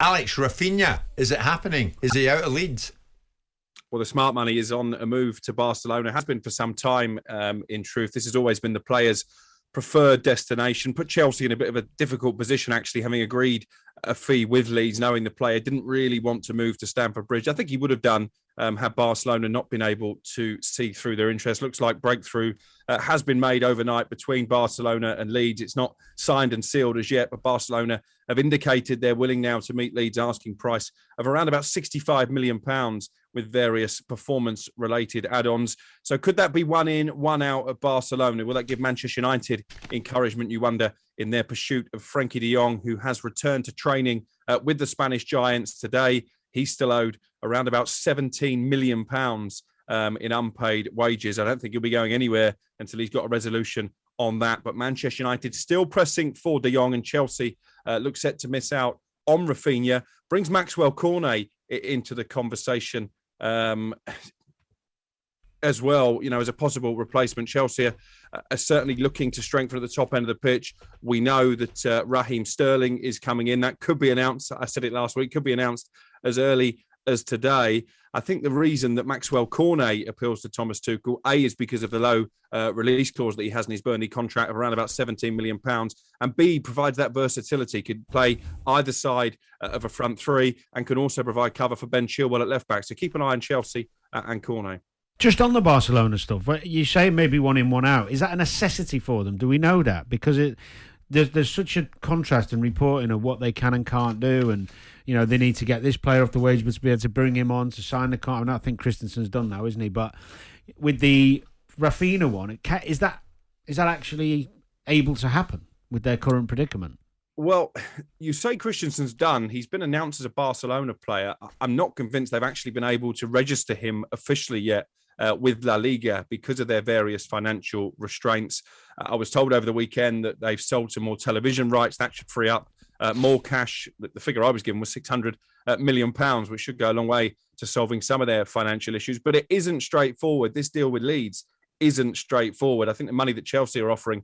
Alex, Raphinha, is it happening? Is he out of Leeds? Well, the smart money is on a move to Barcelona. Has been for some time, in truth. This has always been the players' preferred destination. Put Chelsea in a bit of a difficult position, actually, having agreed a fee with Leeds, knowing the player didn't really want to move to Stamford Bridge. I think he would have done had Barcelona not been able to see through their interest. Looks like breakthrough has been made overnight between Barcelona and Leeds. It's not signed and sealed as yet, but Barcelona have indicated they're willing now to meet Leeds' asking price of around about £65 million with various performance-related add-ons. So could that be one in, one out of Barcelona? Will that give Manchester United encouragement, you wonder, in their pursuit of Frenkie De Jong, who has returned to training with the Spanish Giants today? He's still owed around about £17 million in unpaid wages. I don't think he'll be going anywhere until he's got a resolution on that. But Manchester United still pressing for De Jong, and Chelsea look set to miss out on Raphinha. Brings Maxwell Cornet into the conversation as well, you know, as a possible replacement. Chelsea are certainly looking to strengthen at the top end of the pitch. We know that Raheem Sterling is coming in. That could be announced. I said it last week, could be announced as early as today. I think the reason that Maxwell Cornet appeals to Thomas Tuchel, A, is because of the low release clause that he has in his Burnley contract of around about £17 million, and B, provides that versatility, could play either side of a front three and can also provide cover for Ben Chilwell at left back. So keep an eye on Chelsea and Cornet. Just on the Barcelona stuff, you say maybe one in, one out. Is that a necessity for them? Do we know that? Because there's such a contrast in reporting of what they can and can't do, and you know they need to get this player off the wage bill to be able to bring him on to sign the contract. I think Christensen's done now, isn't he? But with the Raphinha one, is that actually able to happen with their current predicament? Well, you say Christensen's done. He's been announced as a Barcelona player. I'm not convinced they've actually been able to register him officially yet with La Liga because of their various financial restraints. I was told over the weekend that they've sold some more television rights. That should free up more cash. The figure I was given was £600 million, which should go a long way to solving some of their financial issues. But it isn't straightforward. This deal with Leeds isn't straightforward. I think the money that Chelsea are offering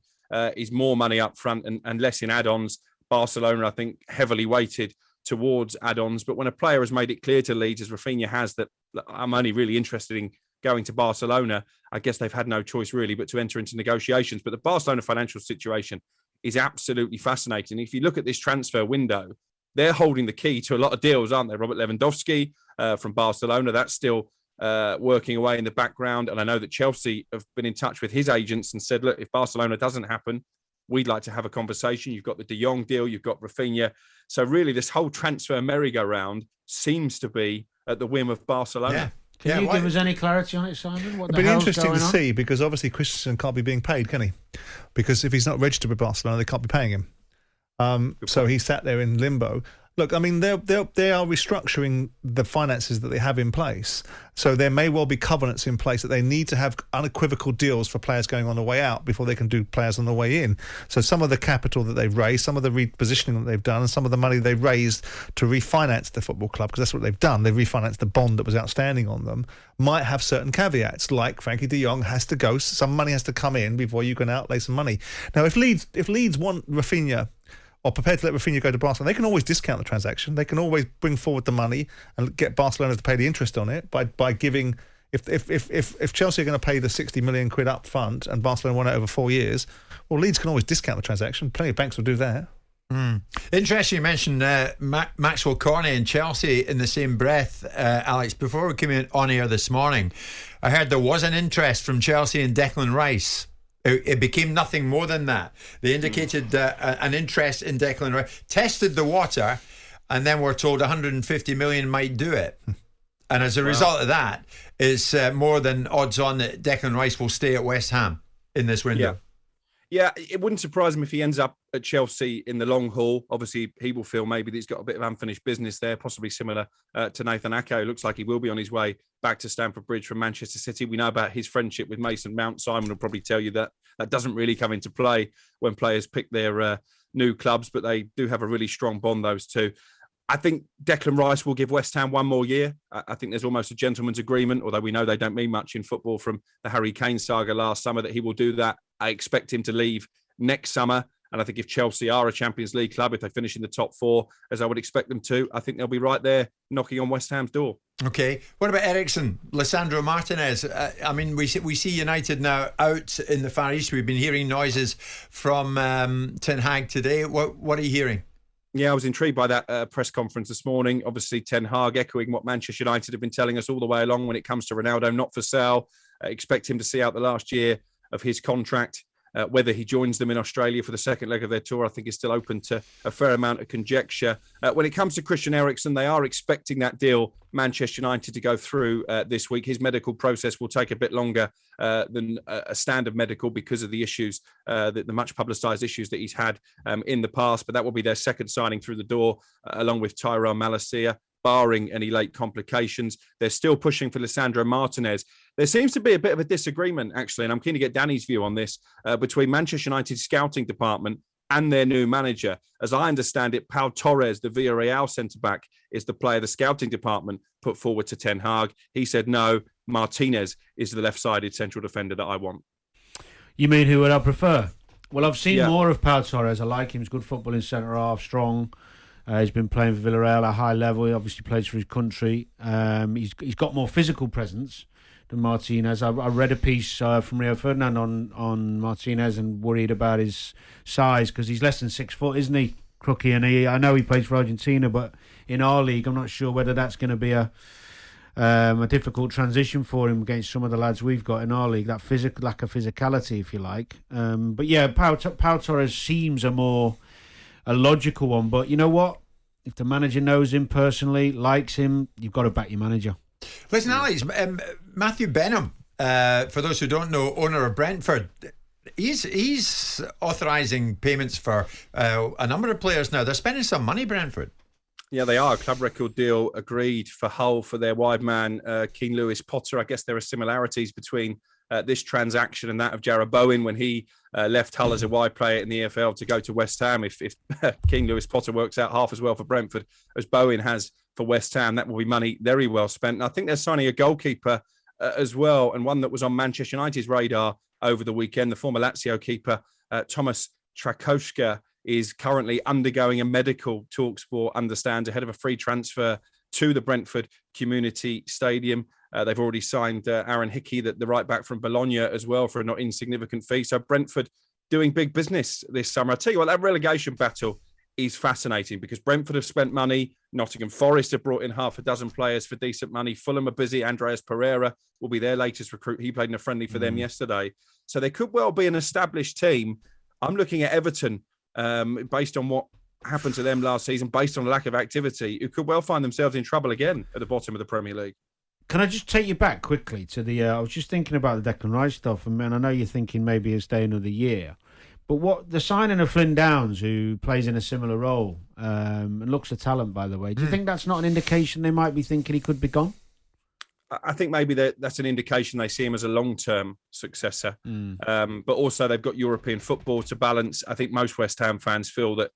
is more money up front and less in add-ons. Barcelona, I think, heavily weighted towards add-ons. But when a player has made it clear to Leeds, as Raphinha has, that I'm only really interested in going to Barcelona, I guess they've had no choice really but to enter into negotiations. But the Barcelona financial situation is absolutely fascinating. If you look at this transfer window, they're holding the key to a lot of deals, aren't they? Robert Lewandowski from Barcelona, that's still working away in the background. And I know that Chelsea have been in touch with his agents and said, look, if Barcelona doesn't happen, we'd like to have a conversation. You've got the De Jong deal, you've got Raphinha. So really this whole transfer merry-go-round seems to be at the whim of Barcelona. Yeah. Can you give us any clarity on it, Simon? What the It'd be hell's interesting going to on? see, because obviously Christensen can't be being paid, can he? Because if he's not registered with Barcelona, they can't be paying him. So he sat there in limbo. Look, I mean, they are restructuring the finances that they have in place. So there may well be covenants in place that they need to have unequivocal deals for players going on the way out before they can do players on the way in. So some of the capital that they've raised, some of the repositioning that they've done, and some of the money they've raised to refinance the football club, because that's what they've done. They've refinanced the bond that was outstanding on them, might have certain caveats, like Frenkie de Jong has to go, some money has to come in before you can outlay some money. Now, if Leeds want Raphinha, or prepared to let Raphinha go to Barcelona, they can always discount the transaction. They can always bring forward the money and get Barcelona to pay the interest on it by giving. If Chelsea are going to pay the 60 million quid up front and Barcelona want it over 4 years, well, Leeds can always discount the transaction. Plenty of banks will do that. Interesting you mentioned Maxwell Cornet and Chelsea in the same breath, Alex. Before we came on air this morning, I heard there was an interest from Chelsea in Declan Rice. It became nothing more than that. They indicated an interest in Declan Rice, tested the water, and then we're told 150 million might do it. And as a result of that, it's more than odds on that Declan Rice will stay at West Ham in this window. Yeah, it wouldn't surprise him if he ends up at Chelsea in the long haul. Obviously, he will feel maybe that he's got a bit of unfinished business there, possibly similar to Nathan Ake. Looks like he will be on his way back to Stamford Bridge from Manchester City. We know about his friendship with Mason Mount. Simon will probably tell you that doesn't really come into play when players pick their new clubs, but they do have a really strong bond, those two. I think Declan Rice will give West Ham one more year. I think there's almost a gentleman's agreement, although we know they don't mean much in football from the Harry Kane saga last summer, that he will do that. I expect him to leave next summer. And I think if Chelsea are a Champions League club, if they finish in the top 4, as I would expect them to, I think they'll be right there knocking on West Ham's door. Okay. What about Eriksen, Lisandro Martinez? I mean, we see United now out in the Far East. We've been hearing noises from Ten Hag today. What are you hearing? Yeah, I was intrigued by that press conference this morning. Obviously, Ten Hag echoing what Manchester United have been telling us all the way along when it comes to Ronaldo, not for sale. Expect him to see out the last year of his contract. Whether he joins them in Australia for the second leg of their tour, I think is still open to a fair amount of conjecture. When it comes to Christian Eriksen, they are expecting that deal, Manchester United, to go through this week. His medical process will take a bit longer than a standard medical because of the issues, the much publicised issues that he's had in the past. But that will be their second signing through the door, along with Tyrell Malacia. Barring any late complications, they're still pushing for Lisandro Martinez. There seems to be a bit of a disagreement, actually, and I'm keen to get Danny's view on this, between Manchester United's scouting department and their new manager. As I understand it, Pau Torres, the Villarreal centre-back, is the player the scouting department put forward to Ten Hag. He said, no, Martinez is the left-sided central defender that I want. You mean who would I prefer? Well, I've seen more of Pau Torres. I like him. He's good footballing centre-half, strong. He's been playing for Villarreal at a high level. He obviously plays for his country. He's got more physical presence than Martinez. I read a piece from Rio Ferdinand on Martinez and worried about his size because he's less than 6 foot, isn't he, Crookie? And I know he plays for Argentina, but in our league, I'm not sure whether that's going to be a difficult transition for him against some of the lads we've got in our league. That lack of physicality, if you like. But yeah, Pau Torres seems a logical one, but you know what? If the manager knows him personally, likes him, you've got to back your manager. Listen, Alex, Matthew Benham, for those who don't know, owner of Brentford, he's authorising payments for a number of players now. They're spending some money, Brentford. Yeah, they are. A club record deal agreed for Hull for their wide man, Keane Lewis Potter. I guess there are similarities between this transaction and that of Jarrod Bowen when he left Hull as a wide player in the EFL to go to West Ham. If King Lewis Potter works out half as well for Brentford as Bowen has for West Ham, that will be money very well spent. And I think they're signing a goalkeeper as well, and one that was on Manchester United's radar over the weekend. The former Lazio keeper, Thomas Trakoska, is currently undergoing a medical, talkSPORT understands, ahead of a free transfer to the Brentford Community Stadium. They've already signed Aaron Hickey, the right back from Bologna, as well, for a not insignificant fee. So Brentford doing big business this summer. I tell you what, that relegation battle is fascinating because Brentford have spent money. Nottingham Forest have brought in half a dozen players for decent money. Fulham are busy. Andreas Pereira will be their latest recruit. He played in a friendly for them yesterday. So they could well be an established team. I'm looking at Everton, based on what happened to them last season, based on the lack of activity, who could well find themselves in trouble again at the bottom of the Premier League. Can I just take you back quickly to the... I was just thinking about the Declan Rice stuff, and I know you're thinking maybe he'll stay another year. But what the signing of Flynn Downs, who plays in a similar role, and looks a talent, by the way, do you think that's not an indication they might be thinking he could be gone? I think maybe that's an indication they see him as a long-term successor. But also they've got European football to balance. I think most West Ham fans feel that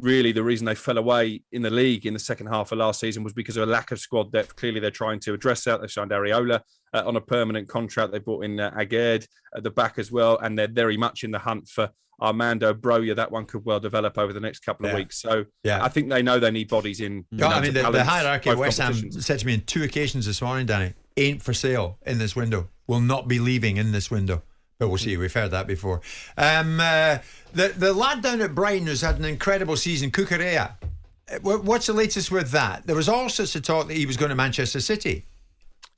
really the reason they fell away in the league in the second half of last season was because of a lack of squad depth. Clearly, they're trying to address that. They've signed Areola on a permanent contract. They brought in Aguerd at the back as well, and they're very much in the hunt for Armando Broja. That one could well develop over the next couple of weeks. So I think they know they need bodies in. I mean, the hierarchy of West Ham said to me on 2 occasions this morning, Danny, ain't for sale in this window. Will not be leaving in this window. But we'll see. We've heard that before. The lad down at Brighton who's had an incredible season, Cucurella. What's the latest with that? There was all sorts of talk that he was going to Manchester City.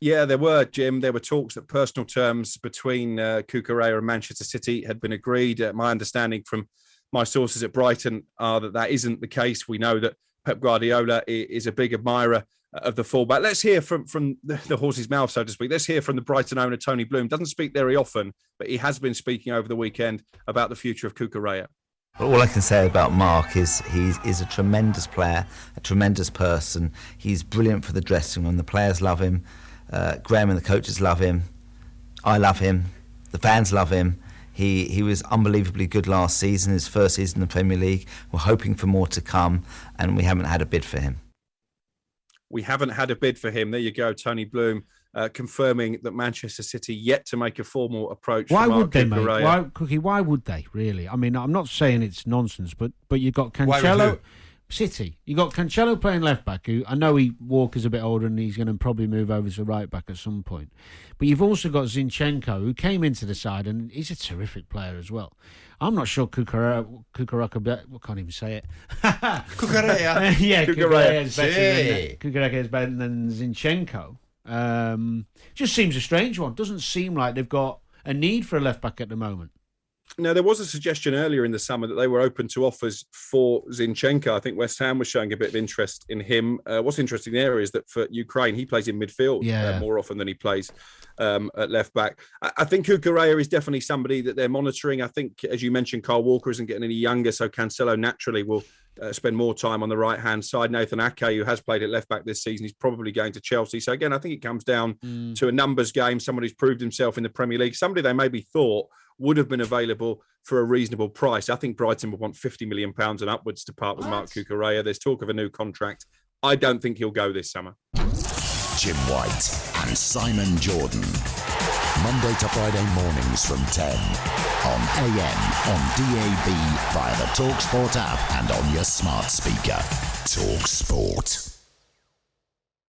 Yeah, there were, Jim. There were talks that personal terms between Cucurella and Manchester City had been agreed. My understanding from my sources at Brighton are that isn't the case. We know that Pep Guardiola is a big admirer of the fullback. Let's hear from the horse's mouth, so to speak. Let's hear from the Brighton owner, Tony Bloom. Doesn't speak very often, but he has been speaking over the weekend about the future of Cucurella. Well, all I can say about Mark is he is a tremendous player, a tremendous person. He's brilliant for the dressing room. The players love him. Graham and the coaches love him. I love him. The fans love him. He was unbelievably good last season, his first season in the Premier League. We're hoping for more to come, and we haven't had a bid for him. We haven't had a bid for him. There you go, Tony Bloom confirming that Manchester City yet to make a formal approach. Why for Marc would they, mate? Cucurella. Cookie, why would they, really? I mean, I'm not saying it's nonsense, but you've got Why would Cancelo... who? City. You got Cancelo playing left back, who I know Walker's a bit older and he's going to probably move over to right back at some point. But you've also got Zinchenko, who came into the side and he's a terrific player as well. I'm not sure Cucurella, I can't even say it. Cucurella. Yeah, Cucurella. Cucurella is better than Zinchenko. Just seems a strange one. Doesn't seem like they've got a need for a left back at the moment. Now, there was a suggestion earlier in the summer that they were open to offers for Zinchenko. I think West Ham was showing a bit of interest in him. What's interesting there is that for Ukraine, he plays in midfield more often than he plays at left back. I think Cucurella is definitely somebody that they're monitoring. I think, as you mentioned, Kyle Walker isn't getting any younger, so Cancelo naturally will spend more time on the right-hand side. Nathan Ake, who has played at left-back this season, he's probably going to Chelsea. So, again, I think it comes down to a numbers game, somebody who's proved himself in the Premier League, somebody they maybe thought would have been available for a reasonable price. I think Brighton would want £50 million and upwards to part with Marc Cucurella. There's talk of a new contract. I don't think he'll go this summer. Jim White and Simon Jordan. Monday to Friday mornings from 10 on AM, on DAB, via the talkSPORT app and on your smart speaker. talkSPORT.